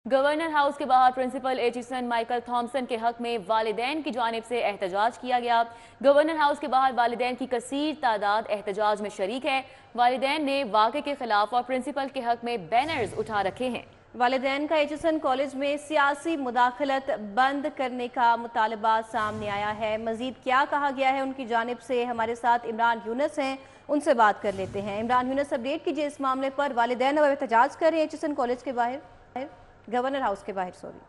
Governor house के बाहर principal Aitchison Michael Thompson के हक में वालिदैन की जानिब से एहतजाज किया गया। गवर्नर हाउस के बाहर वालिदैन की कसीर तादाद एहतजाज में शरीक है। वालिदैन ने वाक़े के खिलाफ और प्रिंसिपल के हक में बैनर्स उठा रखे हैं। वालिदैन का एचिसन कॉलेज में सियासी मुदाखलत बंद करने का मुतालबा सामने आया है। मजीद क्या कहा गया है उनकी जानिब से, हमारे साथ इमरान यूनुस हैं, उनसे बात कर लेते हैं। इमरान यूनुस, अपडेट कीजिए इस मामले पर। वालिदैन अब एहतजाज कर रहे हैं एचिसन कॉलेज के बाहर, गवर्नर हाउस के बाहर। सॉरी,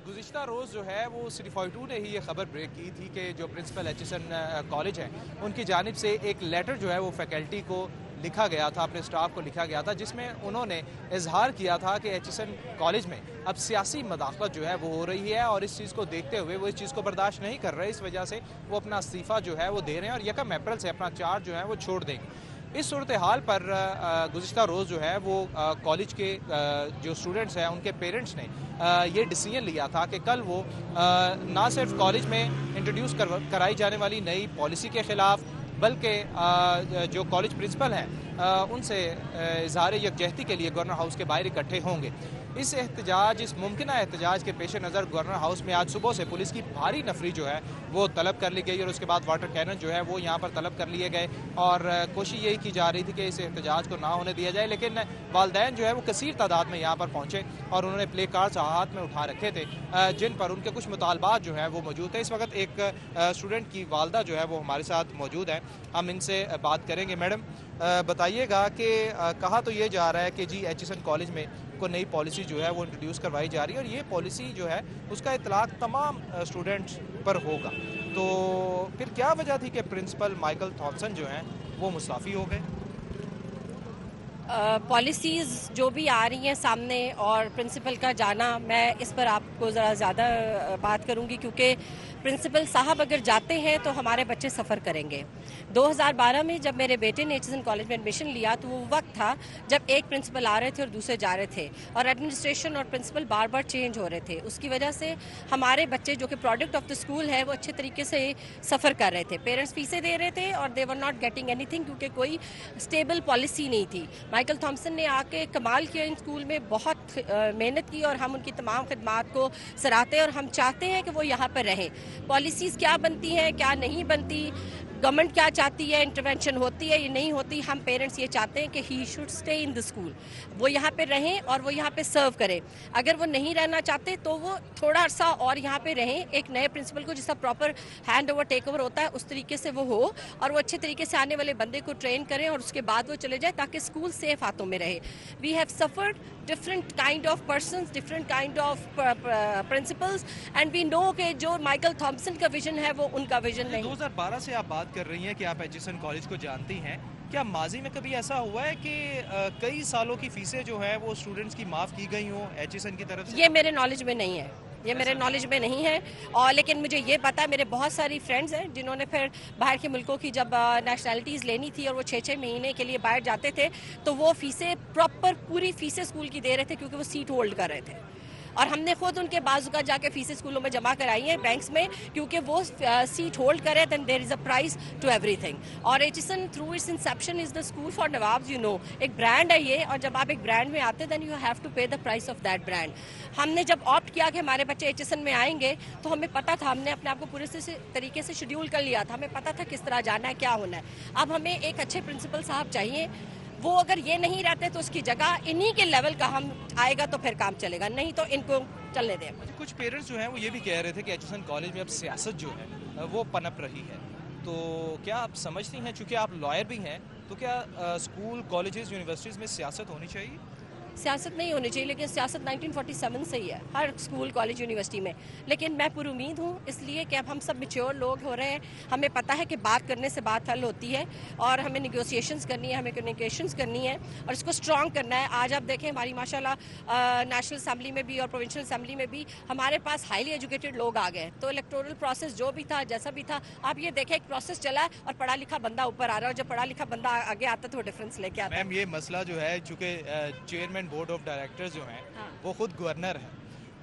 गुज़िश्ता रोज़ जो है वो सिटी 42 ने ही ये खबर ब्रेक की थी कि जो प्रिंसिपल एचिसन कॉलेज है उनकी जानिब से एक लेटर जो है वो फैकल्टी को लिखा गया था, अपने स्टाफ को लिखा गया था, जिसमें उन्होंने इजहार किया था कि एचिसन कॉलेज में अब सियासी मदाखलत जो है वो हो रही है और इस चीज़ को देखते हुए वो इस चीज़ को बर्दाश्त नहीं कर रहे। इस वजह से वो अपना इस्तीफ़ा जो है वो दे रहे हैं और 1 अप्रैल से अपना चार्ज जो है वो छोड़ देंगे। इस सूरत हाल पर गुज़िश्ता रोज़ जो है वो कॉलेज के जो स्टूडेंट्स हैं उनके पेरेंट्स ने ये डिसीजन लिया था कि कल वो ना सिर्फ कॉलेज में इंट्रोड्यूस कराई जाने वाली नई पॉलिसी के ख़िलाफ़ बल्कि जो कॉलेज प्रिंसिपल हैं उनसे इजहार यकजहती के लिए गवर्नर हाउस के बाहर इकट्ठे होंगे। इस मुमकिना एहतजाज के पेश नज़र गवर्नर हाउस में आज सुबह से पुलिस की भारी नफरी जो है वो तलब कर ली गई और उसके बाद वाटर कैनन जो है वो यहाँ पर तलब कर लिए गए और कोशिश यही की जा रही थी कि इस एहतजाज को ना होने दिया जाए। लेकिन वालिदैन जो है वो कसीर तादाद में यहाँ पर पहुँचे और उन्होंने प्ले कार्ड्स हाथ में उठा रखे थे जिन पर उनके कुछ मुतालबात जो है वो मौजूद थे। इस वक्त एक स्टूडेंट की वालदा जो है वो हमारे साथ मौजूद है, हम इनसे बात करेंगे। मैडम, बताइएगा कि कहा तो ये जा रहा है कि जी एचिसन कॉलेज में को नई पॉलिसी जो है वो इंट्रोड्यूस करवाई जा रही है और ये पॉलिसी जो है उसका इतलाक तमाम स्टूडेंट्स पर होगा, तो फिर क्या वजह थी कि प्रिंसिपल माइकल थॉमसन जो हैं वो मुस्ताफ़ी हो गए? पॉलिसीज़ जो भी आ रही हैं सामने और प्रिंसिपल का जाना, मैं इस पर आपको ज़रा ज़्यादा बात करूंगी क्योंकि प्रिंसिपल साहब अगर जाते हैं तो हमारे बच्चे सफ़र करेंगे। 2012 में जब मेरे बेटे ने एचिसन कॉलेज में एडमिशन लिया तो वो वक्त था जब एक प्रिंसिपल आ रहे थे और दूसरे जा रहे थे और एडमिनिस्ट्रेशन और प्रिंसिपल बार बार चेंज हो रहे थे। उसकी वजह से हमारे बच्चे जो कि प्रोडक्ट ऑफ द स्कूल है वो अच्छे तरीके से सफ़र कर रहे थे। पेरेंट्स फीसें दे रहे थे और दे वर नॉट गेटिंग एनीथिंग क्योंकि कोई स्टेबल पॉलिसी नहीं थी। माइकल थॉमसन ने आके कमाल किया इन स्कूल में, बहुत मेहनत की और हम उनकी तमाम खिदमात को सराहते हैं और हम चाहते हैं कि वो यहाँ पर रहें। पॉलिसीज़ क्या बनती हैं क्या नहीं बनती, गवर्नमेंट क्या चाहती है, इंटरवेंशन होती है या नहीं होती, हम पेरेंट्स ये चाहते हैं कि he should stay in the school, वो यहाँ पे रहें और वो यहाँ पे सर्व करें। अगर वो नहीं रहना चाहते तो वो थोड़ा अर्सा और यहाँ पे रहें, एक नए प्रिंसिपल को जिसका proper hand over take over होता है उस तरीके से वो हो और वो अच्छे तरीके से आने वाले बंदे को ट्रेन करें और उसके बाद वो चले जाए ताकि स्कूल सेफ हाथों में रहे। We have suffered different kind of persons, different kind of principals and we know कि जो माइकल थॉमसन का विजन है वो उनका विजन नहीं। 2012 से आप बात कर रही हैं कि आप एचिसन कॉलेज को जानती हैं, क्या माजी में कभी ऐसा हुआ है कि कई सालों की फीसें जो है वो स्टूडेंट्स की माफ़ की गई हों एचिसन की तरफ से? ये मेरे नॉलेज में नहीं है, ये मेरे नॉलेज में नहीं है। और लेकिन मुझे ये पता है, मेरे बहुत सारी फ्रेंड्स हैं जिन्होंने फिर बाहर के मुल्कों की जब नेशनैलिटीज़ लेनी थी और वो 6-6 महीने के लिए बाहर जाते थे तो वो फीसें प्रॉपर पूरी फीसें स्कूल की दे रहे थे क्योंकि वो सीट होल्ड कर रहे थे और हमने खुद उनके बाजू का जाके फीसें स्कूलों में जमा कराई हैं बैंक्स में क्योंकि वो सीट होल्ड करे then there is a price to everything. और Aitchison through its inception is the school for nawabs, you know, एक ब्रांड है ये और जब आप एक ब्रांड में आते then you have to pay the price of that brand. हमने जब ऑप्ट किया कि हमारे बच्चे एचिसन में आएंगे तो हमें पता था, हमने अपने आप को पूरे तरीके से शेड्यूल कर लिया था, हमें पता था किस तरह जाना है, क्या होना है। अब हमें एक अच्छे प्रिंसिपल साहब चाहिए, वो अगर ये नहीं रहते तो उसकी जगह इन्हीं के लेवल का हम आएगा तो फिर काम चलेगा, नहीं तो इनको चलने दें। कुछ पेरेंट्स जो हैं वो ये भी कह रहे थे कि एचिसन कॉलेज में अब सियासत जो है वो पनप रही है, तो क्या आप समझती हैं, चूँकि आप लॉयर भी हैं, तो क्या स्कूल कॉलेजेस यूनिवर्सिटीज़ में सियासत होनी चाहिए? सियासत नहीं होनी चाहिए, लेकिन सियासत 1947 से ही है हर स्कूल कॉलेज यूनिवर्सिटी में। लेकिन मैं पुरुमीद हूँ इसलिए कि अब हम सब मैच्योर लोग हो रहे हैं, हमें पता है कि बात करने से बात हल होती है और हमें निगोशिएशंस करनी है, हमें कम्युनिकेशंस करनी है और इसको स्ट्रॉन्ग करना है। आज आप देखें हमारी माशाल्लाह नेशनल असम्बली में भी और प्रोविंशियल असम्बली में भी हमारे पास हाईली एजुकेटेड लोग आ गए, तो इलेक्टोरल प्रोसेस जो भी था जैसा भी था, आप ये देखें एक प्रोसेस चला है और पढ़ा लिखा बंदा ऊपर आ रहा है और जब पढ़ा लिखा बंदा आगे आता तो वो डिफरेंस लेके आता है। मैम, ये मसला जो है चूँकि चेयरमैन बोर्ड ऑफ डायरेक्टर्स जो हैं वो खुद गवर्नर हैं,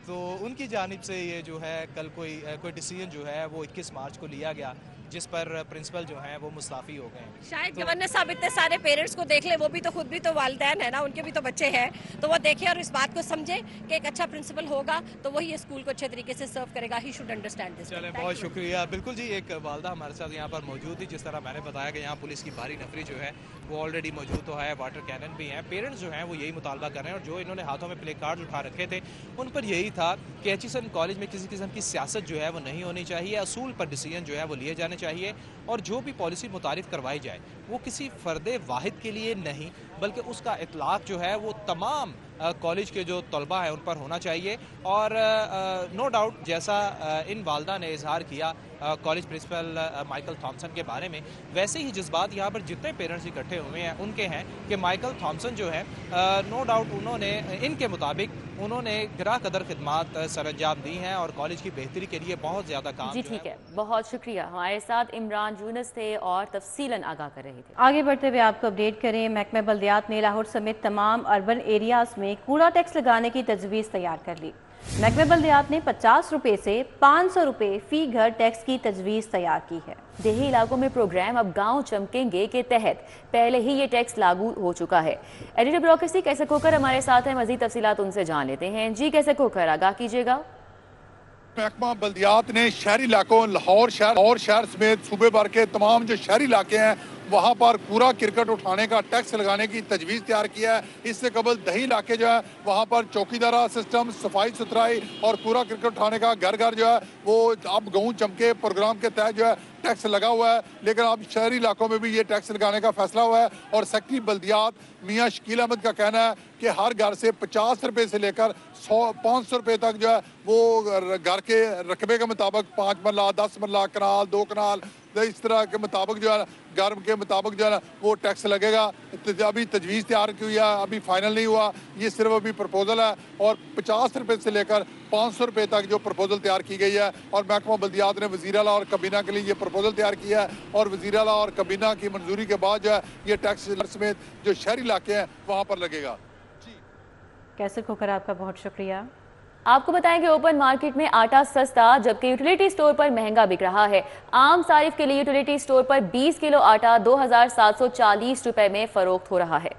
तो उनकी जानिब से ये जो है कल कोई डिसीजन जो है वो 21 मार्च को लिया गया जिस पर प्रिंसिपल जो है वो मुस्ताफ़ी हो गए हैं। शायद गवर्नर साहब इतने सारे पेरेंट्स को देख ले, वो भी तो खुद भी तो वालिदैन है ना, उनके भी तो बच्चे हैं, तो वो देखे और इस बात को समझे कि एक अच्छा प्रिंसिपल होगा तो वही स्कूल को अच्छे तरीके से सर्व करेगा। He should understand this. चलें, बहुत शुक्रिया। बिल्कुल जी, एक वालदा हमारे साथ यहाँ पर मौजूद थी। जिस तरह मैंने बताया कि यहाँ पुलिस की भारी नफरी जो है वो ऑलरेडी मौजूद तो है, वाटर कैनन भी हैं। पेरेंट्स जो हैं वो यही मुतालबा कर रहे हैं और जो इन्होंने हाथों में प्ले कार्ड उठा रखे थे उन पर यही था कि एचिसन कॉलेज में किसी किस्म की सियासत जो है वो नहीं होनी चाहिए, असूल पर डिसीजन जो है वो लिए जाने चाहिए और जो भी पॉलिसी मुतारिफ करवाई जाए वो किसी फ़र्द वाहिद के लिए नहीं बल्कि उसका इतलाक़ जो है वो तमाम कॉलेज के जो तलबा हैं उन पर होना चाहिए। और नो डाउट जैसा इन वालदा ने इजहार किया कॉलेज प्रिंसिपल माइकल थॉमसन के बारे में, वैसे ही जज्बात यहाँ पर जितने पेरेंट्स इकट्ठे हुए हैं उनके हैं कि माइकल थॉमसन जो है नो डाउट उन्होंने इनके मुताबिक उन्होंने गिरा कदर खिदमात सरअंजाम दी हैं और कॉलेज की बेहतरी के लिए बहुत ज़्यादा काम। जी ठीक है, बहुत शुक्रिया। हमारे साथ इमरान यूनुस थे और तफसीलन आगाह कर रहे थे। आगे बढ़ते हुए आपको अपडेट करें, महकमा बल्दियात ने लाहौर समेत तमाम अर्बन एरियाज में कूड़ा टैक्स लगाने की तजवीज़ तैयार कर ली। महकमा बल्दियात ने 50 रुपये से 500 रुपये फी घर टैक्स की तजवीज़ तैयार की है। देही इलाकों में प्रोग्राम अब गांव चमकेंगे के तहत पहले ही ये टैक्स लागू हो चुका है। एडिटर ब्यूरोक्रेसी कैसे खोकर हमारे साथ है, मजीद तफसीलात उनसे जान लेते हैं। जी कैसे खोकर, आगाह कीजिएगा। महकमा बल्दियात ने शहरी इलाकों लाहौर शहर समेत सूबे भर के तमाम जो शहरी इलाके हैं वहाँ पर कूड़ा क्रिकेट उठाने का टैक्स लगाने की तजवीज़ तैयार किया है। इससे कबल दही इलाके जो है वहाँ पर चौकीदारा सिस्टम, सफाई सुथराई और कूड़ा क्रिकेट उठाने का घर घर जो है वो अब गाँव चमके प्रोग्राम के तहत जो है टैक्स लगा हुआ है। लेकिन अब शहरी इलाकों में भी ये टैक्स लगाने का फैसला हुआ है और सेक्रेटरी बल्दियात मियाँ शकील अहमद का कहना है कि हर घर से 50 रुपये से लेकर 500 रुपये तक जो है वो घर के रकबे के मुताबिक 5 मरला, 10 मरला, कनाल, 2 कनाल, इस तरह के मुताबिक जो है घर के मुताबिक जो है वो टैक्स लगेगा। अभी तजवीज़ तैयार की हुई है, अभी फाइनल नहीं हुआ, ये सिर्फ अभी प्रपोजल है और 50 रुपये से लेकर 500 रुपये तक जो प्रपोजल तैयार की गई है और महकमा बल्दियात ने वज़ीर आला और कबीना के लिए ये प्रपोजल तैयार किया है और वज़ीर आला और कबीना की मंजूरी के बाद जो है ये टैक्स समेत जो शहरी इलाके हैं वहाँ पर लगेगा। कैसर खोकर, आपका बहुत शुक्रिया। आपको बताएं कि ओपन मार्केट में आटा सस्ता जबकि यूटिलिटी स्टोर पर महंगा बिक रहा है। आम सारिफ के लिए यूटिलिटी स्टोर पर 20 किलो आटा 2740 रुपए में फरोख्त हो रहा है।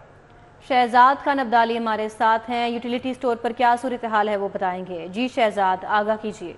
शहजाद खान अब्दाली हमारे साथ हैं, यूटिलिटी स्टोर पर क्या सूरत हाल है वो बताएंगे। जी शहजाद, आगाह कीजिए।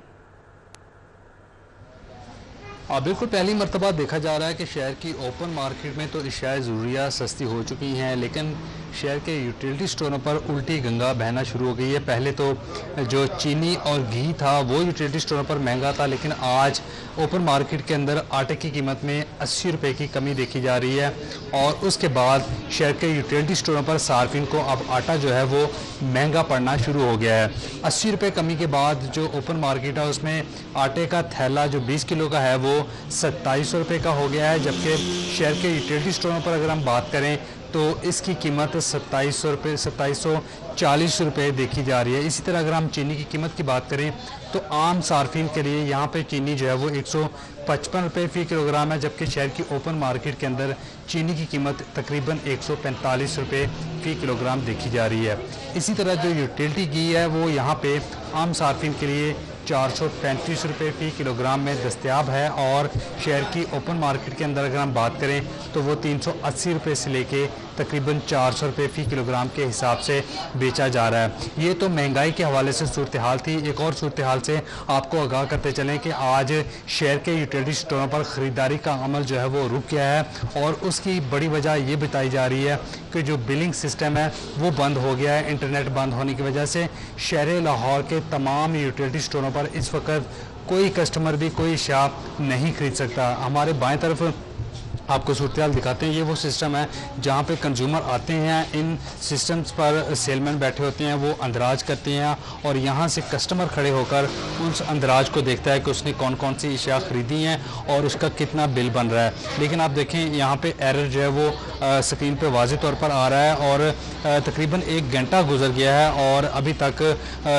बिल्कुल पहली मरतबा देखा जा रहा है कि शहर की ओपन मार्केट में तो अशिया ज़रूरिया सस्ती हो चुकी हैं, लेकिन शहर के यूटिलिटी स्टोरों पर उल्टी गंगा बहना शुरू हो गई है। पहले तो जो चीनी और घी था वो यूटिलिटी स्टोरों पर महंगा था, लेकिन आज ओपन मार्केट के अंदर आटे की कीमत में 80 रुपये की कमी देखी जा रही है और उसके बाद शहर के यूटिलिटी स्टोरों पर सार्फिन को अब आटा जो है वो महंगा पड़ना शुरू हो गया है। 80 रुपये कमी के बाद जो ओपन मार्केट है उसमें आटे का थैला जो 20 किलो का है वो 2700 रुपये का हो गया है, जबकि शहर के यूटिलिटी स्टोरों पर अगर हम बात करें तो इसकी कीमत 2740 रुपये देखी जा रही है। इसी तरह अगर हम चीनी की कीमत की बात करें तो आम सार्फिन के लिए यहाँ पे चीनी जो है वो 155 रुपये फ़ी किलोग्राम है, जबकि शहर की ओपन मार्केट के अंदर चीनी की कीमत तकरीबन 145 रुपये फ़ी किलोग्राम देखी जा रही है। इसी तरह जो यूटिलिटी घी है वो यहाँ पे आम सार्फिन के लिए 435 रुपये फ़ी किलोग्राम में दस्तयाब है और शहर की ओपन मार्केट के अंदर अगर हम बात करें तो वो 380 रुपये से लेके तकरीबन 400 रुपये फ़ी किलोग्राम के हिसाब से बेचा जा रहा है। ये तो महंगाई के हवाले से सूरत हाल थी। एक और सूरत हाल से आपको आगाह करते चलें कि आज शहर के यूटिलिटी स्टोरों पर ख़रीदारी का अमल जो है वो रुक गया है और उसकी बड़ी वजह ये बताई जा रही है कि जो बिलिंग सिस्टम है वो बंद हो गया है। इंटरनेट बंद होने की वजह से शहर लाहौर के तमाम यूटिलिटी स्टोरों पर इस वक्त कोई कस्टमर भी कोई शॉप नहीं खरीद सकता। हमारे बाएं तरफ आपको सूरत हाल दिखाते हैं, ये वो सिस्टम है जहाँ पे कंज्यूमर आते हैं, इन सिस्टम्स पर सेलमैन बैठे होते हैं, वो अंदराज करते हैं और यहाँ से कस्टमर खड़े होकर उस अंदराज को देखता है कि उसने कौन कौन सी अशिया ख़रीदी हैं और उसका कितना बिल बन रहा है। लेकिन आप देखें यहाँ पे एरर जो है वो स्क्रीन पे वाज़ेह तौर पर आ रहा है और तकरीबन 1 घंटा गुजर गया है और अभी तक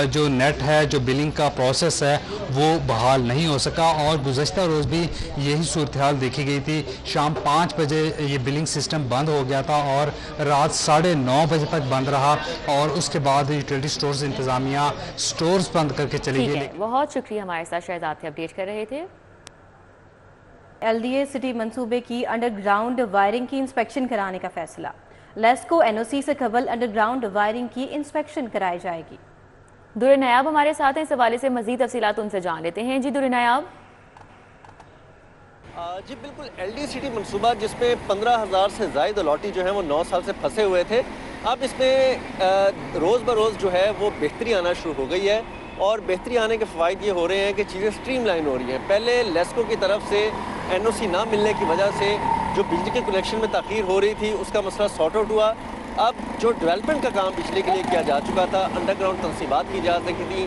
जो नेट है, जो बिलिंग का प्रोसेस है वो बहाल नहीं हो सका और गुज़श्ता रोज़ भी यही सूरत हाल देखी गई थी। शाम 5 बजे ये बिलिंग सिस्टम बंद हो गया था और रात 9:30 बजे तक बंद रहा और उसके बाद यूटिलिटी स्टोर्स इंतज़ामिया स्टोर्स बंद करके चली गई। बहुत शुक्रिया, हमारे साथ शहजाद थे, अपडेट कर रहे थे। LDA सिटी मंसूबे की अंडरग्राउंड वायरिंग की इंस्पेक्शन कराने का फैसला। लेस्को NOC से कबल अंडरग्राउंड वायरिंग की इंस्पेक्शन कराई जाएगी। दुरे नायाब हमारे साथ हैं, इस हवाले से मजीद तफसीलात उनसे जान लेते हैं। जी दुरे नायाब। जी बिल्कुल, LDA सिटी मंसूबा जिसमें 15,000 से ज़ायद अलॉटी जो है वो 9 साल से फंसे हुए थे, अब इसमें रोज़ ब रोज़ जो है वो बेहतरी आना शुरू हो गई है और बेहतरी आने के फ़वाइद ये हो रहे हैं कि चीज़ें स्ट्रीमलाइन हो रही हैं। पहले लेस्को की तरफ से NOC ना मिलने की वजह से जो बिजली के कनेक्शन में ताख़ीर हो रही थी उसका मसला सॉर्ट आउट हुआ। अब जो डेवलपमेंट का काम बिजली के लिए किया जा चुका था, अंडरग्राउंड तनसीबात की जा सकी थी,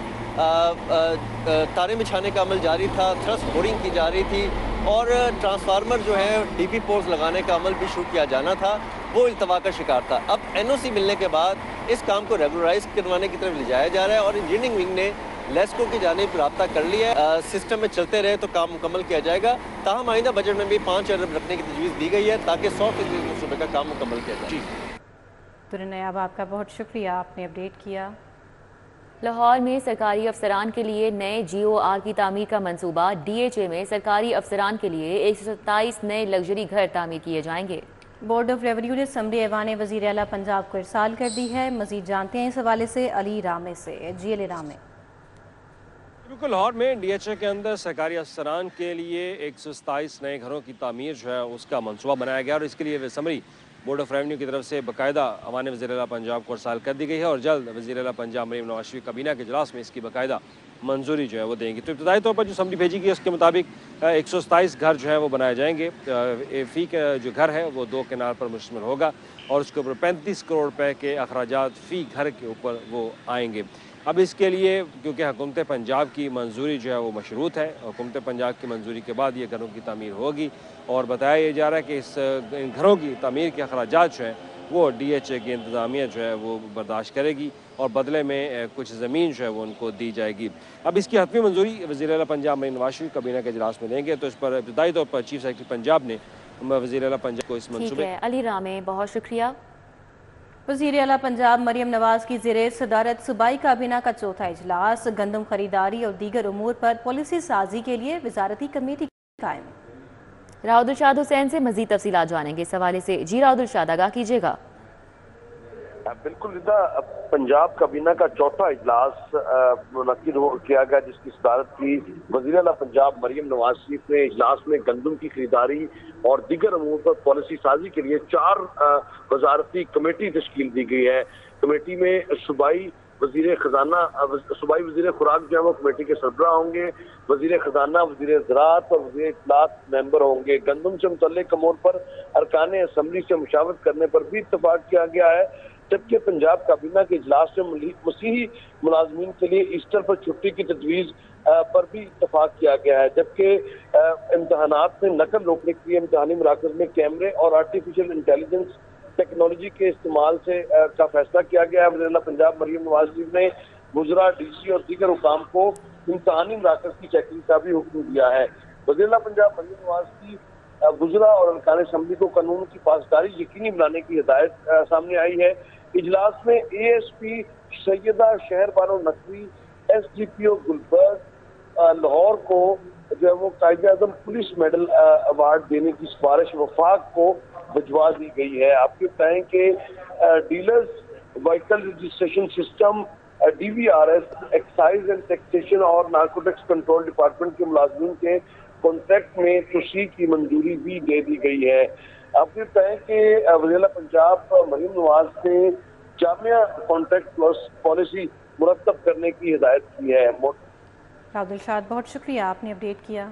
तारे बिछाने का अमल जारी था, थ्रस्ट बोरिंग की जा रही थी और ट्रांसफार्मर जो है DP पोल्स लगाने का अमल भी शुरू किया जाना था, वो इल्तवा का शिकार था। अब NOC मिलने के बाद इस काम को रेगुलराइज करवाने की तरफ ले जाया जा रहा है और इंजीनियरिंग विंग ने लेस्को की जानिब रब्ता कर लिया है। सिस्टम में चलते रहे तो काम मुकम्मल किया जाएगा। ताहम आइंदा बजट में भी 5 अरब रखने की तजवीज़ दी गई है ताकि 100% मनसूबे का काम मुकम्मल किया जाए। दुरे नायाब, आपका बहुत शुक्रिया, आपने अपडेट किया। लाहौर में सरकारी अफसरान के लिए नए GOR की तामीर का मंसूबा। DHA में सरकारी अफसरान के लिए 127 नए लग्जरी घर तामीर किए जाएंगे। बोर्ड ऑफ रेवेन्यू ने समरी ऐवान वज़ीर आला पंजाब को इरसाल कर दी है। मजीद जानते हैं इस हवाले से अली रामे से। जी अली रामे। बिल्कुल, लाहौर में DHA के अंदर सरकारी अफसरान के लिए 127 नए घरों की तामीर जो है उसका मंसूबा बनाया गया और इसके लिए समरी बोर्ड ऑफ रेवेन्यू की तरफ से बाकायदा अवान वज़ीर आला पंजाब को इरसाल कर दी गई है और जल्द वज़ीर आला पंजाब मरीम नवाज शरीफ काबीना के इजलास में इसकी बाकायदा मंजूरी जो है वो देंगी। तो इब्तदाई तौर पर जो समरी भेजी गई उसके मुताबिक 127 घर जो है वो बनाए जाएंगे। फ़ी का जो घर है वो 2 किनार पर मुश्तमिल होगा और उसके ऊपर 35 करोड़ रुपए के अखराजात फ़ी घर के ऊपर वो आएंगे। अब इसके लिए क्योंकि हुकूमत पंजाब की मंजूरी जो है वो मशरूत है, हुकूमत पंजाब की मंजूरी के बाद ये घरों की तामीर होगी और बताया जा रहा है कि इन घरों की तामीर के अखराजात जो हैं वो DHA की इंतज़ामिया जो है वो बर्दाश्त करेगी और बदले में कुछ ज़मीन जो है वो उनको दी जाएगी। अब इसकी हतमी मंजूरी वज़ीर आला पंजाब मरीम नवाज शरीफ काबीना के इजलास में देंगे। तो इस पर इब्तदाई तौर पर चीफ सेक्रेटरी पंजाब ने वज़ीर आला पंजाब को इस मंसूबे। अली रामे, बहुत शुक्रिया। वज़ीर आला पंजाब मरियम नवाज की ज़ेरे सदारत सूबाई काबीना का चौथा इजलास। गंदम खरीदारी और दीगर उमूर पर पॉलिसी साजी के लिए वजारती कमेटी कायम। राउदुलशाद हुसैन से मजीद तफसीलात जानेंगे इस हवाले से। जी राउदुलशाद, आगाह कीजिएगा। बिल्कुल रिदा, पंजाब काबीना का चौथा इजलास मुनक्किद किया गया जिसकी सदारत की वज़ीर आला पंजाब मरियम नवाज शरीफ ने। इजलास में गंदम की खरीदारी और दीगर अमूर पर पॉलिसी साजी के लिए 4 वजारती कमेटी तश्कील दी गई है। कमेटी में सूबाई वजीर खजाना, सूबाई वजीर खुराक जो है वो कमेटी के सरबराह होंगे, वजीर खजाना, वजीर ज़राअत और वजीर इत्तलात मेंबर होंगे। गंदम से मुतल्लिक अमूर पर अरकान असम्बली से मुशावरत करने पर भी इत्तफाक किया गया है। जबकि पंजाब काबीना के इजलास में मसीही मुलाजमीन के लिए ईस्टर पर छुट्टी की तजवीज़ पर भी इत्तफाक किया गया है। जबकि इम्तहानात में नकल रोकने के लिए इम्तहानी मराकज़ में कैमरे और आर्टिफिशियल इंटेलिजेंस टेक्नोलॉजी के इस्तेमाल से का फैसला किया गया है। वज़ीर आला पंजाब मरियम नवाज शरीफ ने गुजरा DC और दीगर हुकाम को इम्तहानी मराकज़ की चेकिंग का भी हुक्म दिया है। वज़ीर आला पंजाब मरियम नवाज की गुजरा और अरकान असम्बली को कानून की पासदारी यकीनी बनाने की हिदायत सामने आई है। इजलास में ASP सैयदा शहर बानो नकवी, SDPO गुलबर्ग लाहौर को जो है वो कायदे-ए-आज़म पुलिस मेडल अवार्ड देने की सिफारिश वफाक को भिजवा दी गई है। आपको बताएं कि dealers vehicle registration system DVRS, excise and taxation और नारकोटिक्स कंट्रोल डिपार्टमेंट के मुलाजमीन के कॉन्ट्रैक्ट में तोसी की मंजूरी भी दे दी गई है। आपको बताएं कि वज़ीर आला पंजाब मरियम नवाज ने जामिया कॉन्ट्रैक्ट प्लस पॉलिसी मुरतब करने की हिदायत की है। राउदुलशाद, बहुत शुक्रिया, आपने अपडेट किया।